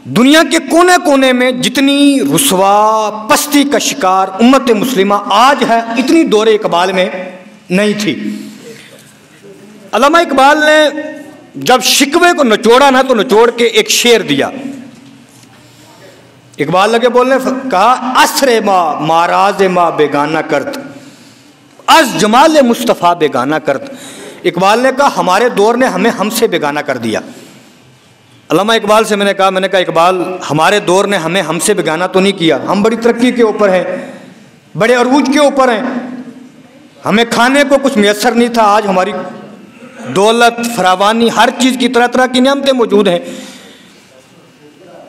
دنیا کے کونے کونے میں جتنی رسوا پستی کا شکار امت مسلمہ آج ہے، اتنی دور اقبال میں نہیں تھی۔ علامہ اقبال نے جب شکوے کو نچوڑا نا تو نچوڑ کے ایک شعر دیا۔ اقبال لگے بولنے، کہا اسر ما ماراز ما بیگانہ کرت از جمال مصطفیٰ بیگانہ کرت۔ اقبال نے کہا ہمارے دور نے ہمیں ہم سے بیگانہ کر دیا۔ علامہ اقبال سے میں نے کہا اقبال ہمارے دور نے ہمیں ہم سے بیگانہ تو نہیں کیا، ہم بڑی ترقی کے اوپر ہیں، بڑے عروج کے اوپر ہیں، ہمیں کھانے کو کچھ میسر نہیں تھا، آج ہماری دولت فراوانی ہر چیز کی طرح طرح کی نعمتیں موجود ہیں،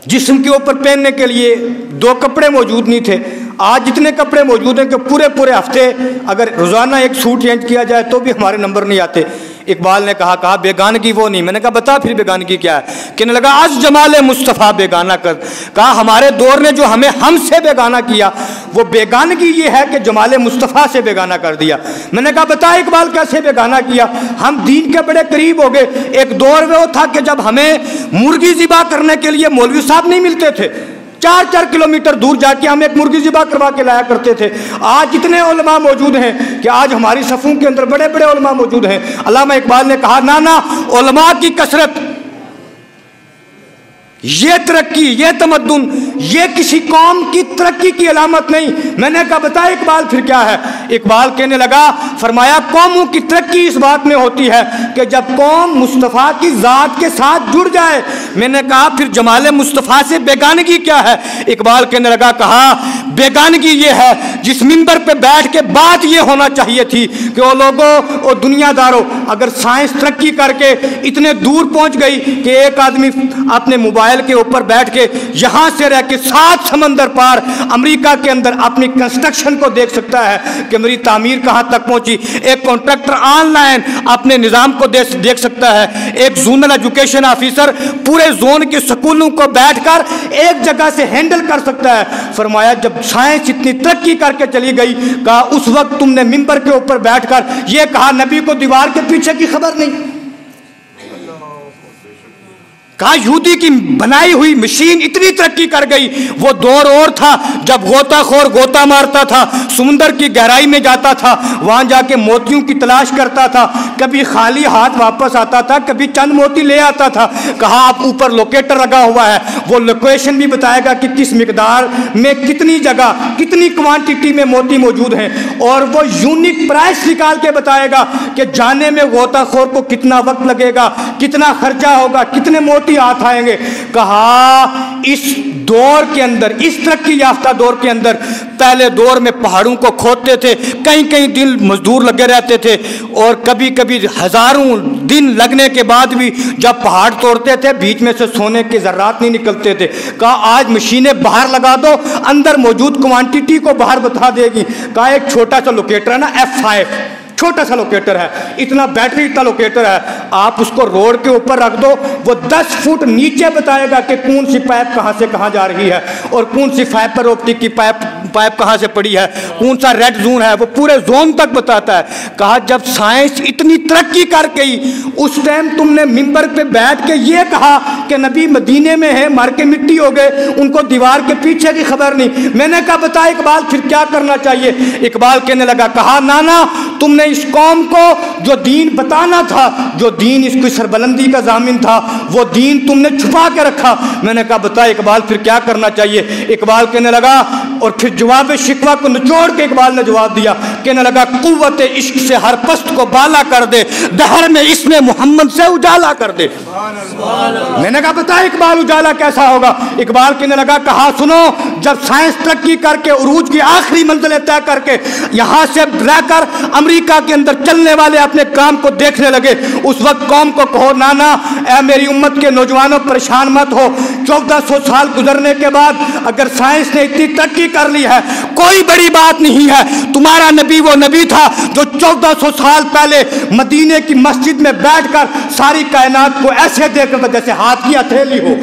جسم کے اوپر پہننے کے لیے 2 کپڑے موجود نہیں تھے، آج جتنے کپڑے موجود ہیں کہ پورے ہفتے اگر روزانہ ایک سوٹ چینج کیا جائے تو بھی ہمارے نمبر نہیں آتے۔ اقبال نے کہا بیگانگی وہ نہیں۔ میں نے کہا بتا پھر بیگانگی کیا ہے؟ کہنے لگا از جمال مصطفیٰ بیگانہ کر۔ کہا ہمارے دور نے جو ہمیں ہم سے بیگانہ کیا وہ بیگانگی یہ ہے کہ جمال مصطفیٰ سے بیگانہ کر دیا۔ میں نے کہا بتا اقبال کیسے بیگانہ کیا؟ ہم دین کے بڑے قریب ہو گئے۔ ایک دور وہ تھا کہ جب ہمیں مرغی ذبح کرنے کے لیے مولوی صاحب نہیں ملتے تھے، 4 کلومیٹر دور جا کے ہم ایک مرغی ذبح کروا کے لایا کرتے تھے۔ آج اتنے علماء موجود ہیں کہ آج ہماری صفوں کے اندر بڑے بڑے علماء موجود ہیں۔ علامہ اقبال نے کہا نا علماء کی کثرت، یہ ترقی، یہ تمدن، یہ کسی قوم کی ترقی کی علامت نہیں۔ میں نے کہا بتا اقبال پھر کیا ہے؟ اقبال کہنے لگا، فرمایا قوموں کی ترقی اس بات میں ہوتی ہے کہ جب قوم مصطفیٰ کی ذات کے ساتھ جڑ جائے۔ میں نے کہا پھر جمال مصطفیٰ سے بیگانگی کیا ہے؟ اقبال کہنے لگا، کہا بیگانگی یہ ہے جس منبر پہ بیٹھ کے بات یہ ہونا چاہیے تھی کہ وہ لوگوں اور دنیا داروں، اگر سائنس ترقی کر کے اتنے دور پہنچ گئی کہ ایک آدمی اپنے موبائل کے اوپر بیٹھ کے یہاں سے رہ کے 7 سمندر پار امریکہ کے اندر اپنی کنسٹرکشن کو دیکھ سکتا ہے کہ میری تعمیر کہاں تک پہنچی، ایک کانٹریکٹر آن لائن اپنے نظام کو دیکھ سکتا ہے، ایک زونل ایجوکیشن آفیسر پورے زون کے سکولوں کو بیٹھ کر ایک جگہ سے ہینڈل کر سکتا ہے۔ فرمایا جب سائنس اتنی ترقی کر کے چلی گئی، کہا اس وقت تم نے ممبر کے اوپر بیٹھ کر یہ کہا نبی کو دیوار کے پیچھے کی خبر نہیں۔ کہا یہودی کی بنائی ہوئی مشین اتنی ترقی کر گئی، وہ دور اور تھا جب غوطہ خور غوطہ مارتا تھا، سمندر کی گہرائی میں جاتا تھا، وہاں جا کے موتیوں کی تلاش کرتا تھا، کبھی خالی ہاتھ واپس آتا تھا، کبھی چند موتی لے آتا تھا۔ کہا اب اوپر لوکیٹر لگا ہوا ہے، وہ لوکیشن بھی بتائے گا کہ کس مقدار میں کتنی جگہ کتنی کوانٹٹی میں موتی موجود ہیں، اور وہ یونک پرائس نکال کے بتائے گا کہ جانے میں غوطہ خور کو کتنا وقت لگے گا، کتنا خرچہ ہوگا، کتنے موتی ہاتھ آئیں گے۔ کہا اس دور کے اندر، اس ترقی یافتہ دور کے اندر، پہلے دور میں پہاڑوں کو کھودتے تھے، کئی دن مزدور لگے رہتے تھے، اور کبھی ہزاروں دن لگنے کے بعد بھی جب پہاڑ توڑتے تھے بیچ میں سے سونے کے ذرات نہیں نکلتے تھے۔ کہا آج مشینیں باہر لگا دو، اندر موجود کوانٹٹی کو باہر بتا دے گی۔ کہا ایک چھوٹا سا لوکیٹر ہے نا F5، چھوٹا سا لوکیٹر ہے، اتنا بیٹری اتنا لوکیٹر ہے، آپ اس کو روڈ کے اوپر رکھ دو، وہ 10 فٹ نیچے بتائے گا کہ کون سی پائپ کہاں سے کہاں جا رہی ہے، اور کون سی فائبر آپٹک کی پائپ کہاں سے پڑی ہے، کون سا ریڈ زون ہے، وہ پورے زون تک بتاتا ہے۔ کہا جب سائنس اتنی ترقی کر گئی، اس ٹائم تم نے ممبر پہ بیٹھ کے یہ کہا کہ نبی مدینے میں ہے، مر کے مٹی ہو گئے، ان کو دیوار کے پیچھے کی خبر نہیں۔ میں نے کہا بتا اقبال پھر کیا کرنا چاہیے؟ اقبال کہنے لگا، کہا نانا تم نے اس قوم کو جو دین بتانا تھا، جو دین اس کی سربلندی کا ضامن تھا، وہ دین تم نے چھپا کے رکھا۔ میں نے کہا بتا اقبال پھر کیا کرنا چاہیے؟ اقبال کہنے لگا، اور پھر جواب شکوہ کو نچوڑ کے اقبال نے جواب دیا، کہنے لگا قوت عشق سے ہر پست کو بالا کر دے، دہر میں اس میں محمد سے اجالا کر دے۔ میں نے کہا بتا اقبال اجالا کیسا ہوگا؟ اقبال کہنے لگا، کہا سنو جب سائنس ترقی کر کے عروج کی آخری منزلیں طے کر کے یہاں سے رہ کر امریکہ کے اندر چلنے والے اپنے کام کو دیکھنے لگے، اس وقت قوم کو کہو نانا اے میری امت کے نوجوانوں پریشان مت ہو، 1400 سال گزرنے کے بعد اگر سائنس نے اتنی ترقی کر لی ہے کوئی بڑی بات نہیں ہے۔ تمہارا نبی وہ نبی تھا جو 1400 سال پہلے مدینے کی مسجد میں بیٹھ کر ساری کائنات کو ایسے دیکھ رہا تھا جیسے ہاتھ کی ہتھیلی ہو۔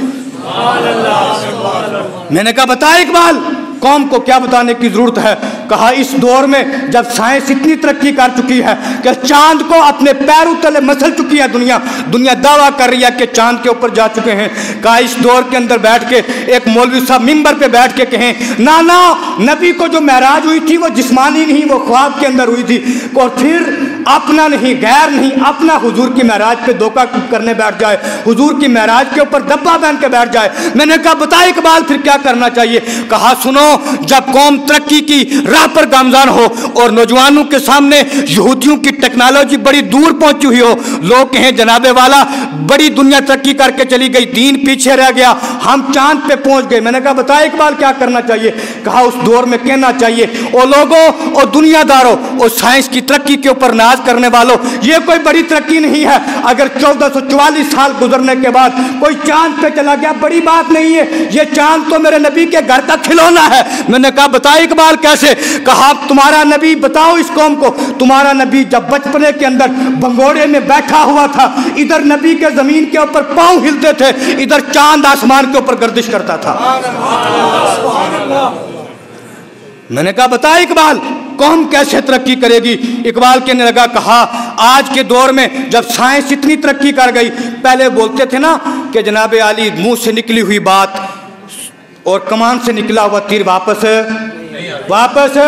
میں نے کہا بتا اقبال قوم کو کیا بتانے کی ضرورت ہے؟ کہا اس دور میں جب سائنس اتنی ترقی کر چکی ہے کہ چاند کو اپنے پیروں تلے مسل چکی ہے دنیا دعویٰ کر رہی ہے کہ چاند کے اوپر جا چکے ہیں، کہا اس دور کے اندر بیٹھ کے ایک مولوی صاحب ممبر پہ بیٹھ کے کہیں نانا نبی کو جو معراج ہوئی تھی وہ جسمانی نہیں، وہ خواب کے اندر ہوئی تھی، اور پھر اپنا نہیں غیر نہیں اپنا حضور کی معراج پہ دھوکہ کرنے بیٹھ جائے، حضور کی معراج کے اوپر دبا پہن کے بیٹھ جائے۔ میں نے کہا بتا اقبال پھر کیا کرنا چاہیے؟ کہا سنو، جب قوم ترقی کی راہ پر گامزن ہو اور نوجوانوں کے سامنے یہودیوں کی ٹیکنالوجی بڑی دور پہنچی ہوئی ہو، لوگ کہیں جناب والا بڑی دنیا ترقی کر کے چلی گئی، دین پیچھے رہ گیا، ہم چاند پہ پہنچ گئے۔ میں نے کہا بتا اقبال کیا کرنا چاہیے؟ کہا اس دور میں کہنا چاہیے او لوگوں اور دنیا داروں اور سائنس کی ترقی کے اوپر ناز کرنے والوں، یہ کوئی بڑی ترقی نہیں ہے، اگر 1444 سال گزرنے کے بعد کوئی چاند پہ چلا گیا بڑی بات نہیں ہے، یہ چاند تو میرے نبی کے گھر کا کھلونا ہے۔ میں نے کہا بتا اقبال کیسے؟ کہا تمہارا نبی، بتاؤ اس قوم کو، تمہارا نبی جب بچپنے کے اندر بنگوڑے میں بیٹھا ہوا تھا، ادھر نبی کے زمین کے اوپر پاؤں ہلتے تھے، ادھر چاند آسمان کے اوپر گردش کرتا تھا۔ میں نے کہا بتا اقبال قوم کیسے ترقی کرے گی؟ اقبال کہنے لگا، کہا آج کے دور میں جب سائنس اتنی ترقی کر گئی، پہلے بولتے تھے نا کہ جناب علی منہ سے نکلی ہوئی بات اور کمان سے نکلا ہوا تیر واپس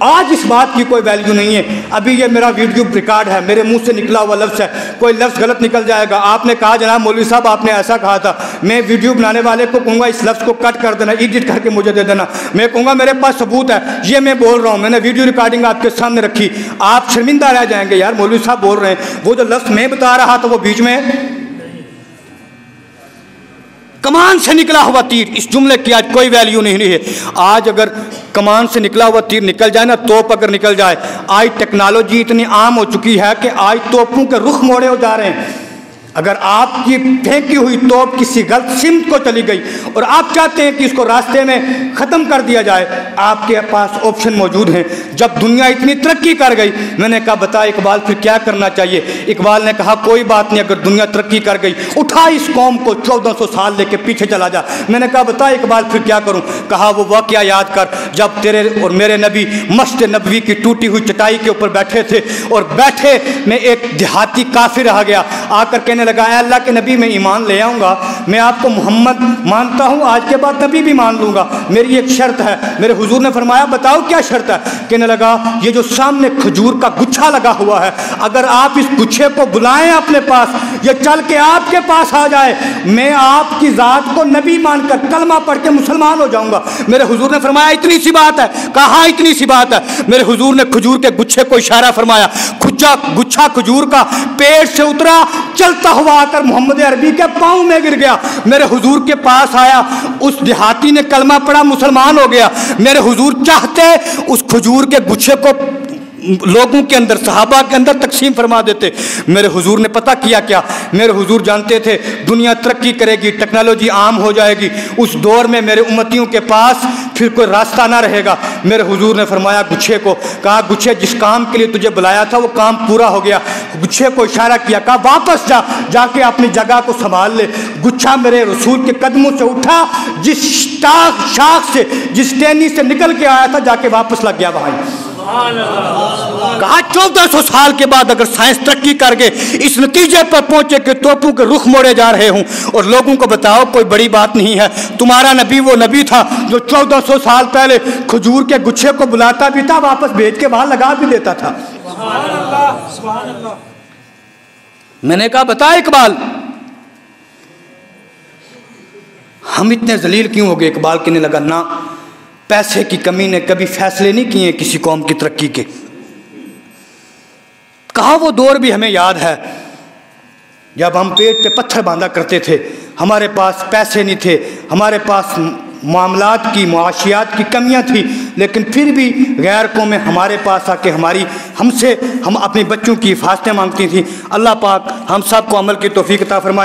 آج اس بات کی کوئی ویلیو نہیں ہے۔ ابھی یہ میرا ویڈیو ریکارڈ ہے، میرے منہ سے نکلا ہوا لفظ ہے، کوئی لفظ غلط نکل جائے گا، آپ نے کہا جناب مولوی صاحب آپ نے ایسا کہا تھا، میں ویڈیو بنانے والے کو کہوں گا اس لفظ کو کٹ کر دینا، ایڈٹ کر کے مجھے دے دینا، میں کہوں گا میرے پاس ثبوت ہے، یہ میں بول رہا ہوں، میں نے ویڈیو ریکارڈنگ آپ کے سامنے رکھی، آپ شرمندہ رہ جائیں گے یار مولوی صاحب بول رہے ہیں، وہ جو لفظ میں بتا رہا تھا وہ بیچ میں کمان سے نکلا ہوا تیر، اس جملے کی آج کوئی ویلیو نہیں ہے۔ آج اگر کمان سے نکلا ہوا تیر نکل جائے نا، توپ اگر نکل جائے، آج ٹیکنالوجی اتنی عام ہو چکی ہے کہ آج توپوں کے رخ موڑے ہو جا رہے ہیں۔ اگر آپ کی پھینکی ہوئی توپ کسی غلط سمت کو چلی گئی اور آپ چاہتے ہیں کہ اس کو راستے میں ختم کر دیا جائے، آپ کے پاس آپشن موجود ہیں۔ جب دنیا اتنی ترقی کر گئی، میں نے کہا بتا اقبال پھر کیا کرنا چاہیے؟ اقبال نے کہا کوئی بات نہیں، اگر دنیا ترقی کر گئی اٹھا اس قوم کو 1400 سال لے کے پیچھے چلا جا۔ میں نے کہا بتا اقبال پھر کیا کروں؟ کہا وہ واقعہ یاد کر جب تیرے اور میرے نبی مسجد نبوی کی ٹوٹی ہوئی چٹائی کے اوپر بیٹھے تھے، اور بیٹھے میں ایک دیہاتی کافر آ گیا، آ کر کہنے لگا اے اللہ کے نبی میں ایمان لے آؤں گا، میں آپ کو محمد مانتا ہوں، آج کے بعد نبی بھی مان لوں گا، میری ایک شرط ہے۔ میرے حضور نے فرمایا بتاؤ کیا شرط ہے؟ کہنے لگا یہ جو سامنے کھجور کا گچھا لگا ہوا ہے، اگر آپ اس گچھے کو بلائیں اپنے پاس، یہ چل کے آپ کے پاس آ جائے، میں آپ کی ذات کو نبی مان کر کلمہ پڑھ کے مسلمان ہو جاؤں گا۔ میرے حضور نے فرمایا اتنی سی بات ہے؟ کہا اتنی سی بات ہے۔ میرے حضور نے کھجور کے گچھے کو اشارہ فرمایا، گچھا کھجور کا پیڑ سے اترا، چلتا ہوا آ کر محمد عربی کے پاؤں میں گر گیا، میرے حضور کے پاس آیا، اس دیہاتی نے کلمہ پڑھا، مسلمان ہو گیا۔ میرے حضور چاہتے اس کھجور کے گچھے کو لوگوں کے اندر، صحابہ کے اندر تقسیم فرما دیتے۔ میرے حضور نے پتہ کیا کیا؟ میرے حضور جانتے تھے دنیا ترقی کرے گی، ٹیکنالوجی عام ہو جائے گی، اس دور میں میرے امتیوں کے پاس پھر کوئی راستہ نہ رہے گا۔ میرے حضور نے فرمایا گچھے کو، کہا گچھے جس کام کے لیے تجھے بلایا تھا وہ کام پورا ہو گیا۔ گچھے کو اشارہ کیا، کہا واپس جا کے اپنی جگہ کو سنبھال لے۔ گچھا میرے رسول کے قدموں سے اٹھا، جس شاخ سے جس ٹہنی سے نکل کے آیا تھا جا کے واپس لگ گیا بھائی۔ کہا 1400 سال کے بعد اگر سائنس ترقی کر کے اس نتیجے پر پہنچے کہ توپوں کے رخ موڑے جا رہے ہوں، اور لوگوں کو بتاؤ کوئی بڑی بات نہیں ہے، تمہارا نبی وہ نبی تھا جو 1400 سال پہلے کھجور کے گچھے کو بلاتا بھی تھا، واپس بھیج کے وہاں لگا بھی دیتا تھا۔ سبحان اللہ۔ میں نے کہا بتا اقبال ہم اتنے ذلیل کیوں ہو گئے؟ اقبال کہنے لگا نہ، پیسے کی کمی نے کبھی فیصلے نہیں کیے کسی قوم کی ترقی کے۔ کہا وہ دور بھی ہمیں یاد ہے جب ہم پیٹ پہ پتھر باندھا کرتے تھے، ہمارے پاس پیسے نہیں تھے، ہمارے پاس معاملات کی معاشیات کی کمیاں تھی، لیکن پھر بھی غیر قومیں ہمارے پاس آ کے ہم اپنے بچوں کی حفاظتیں مانگتی تھیں۔ اللہ پاک ہم سب کو عمل کی توفیق عطا فرمائے۔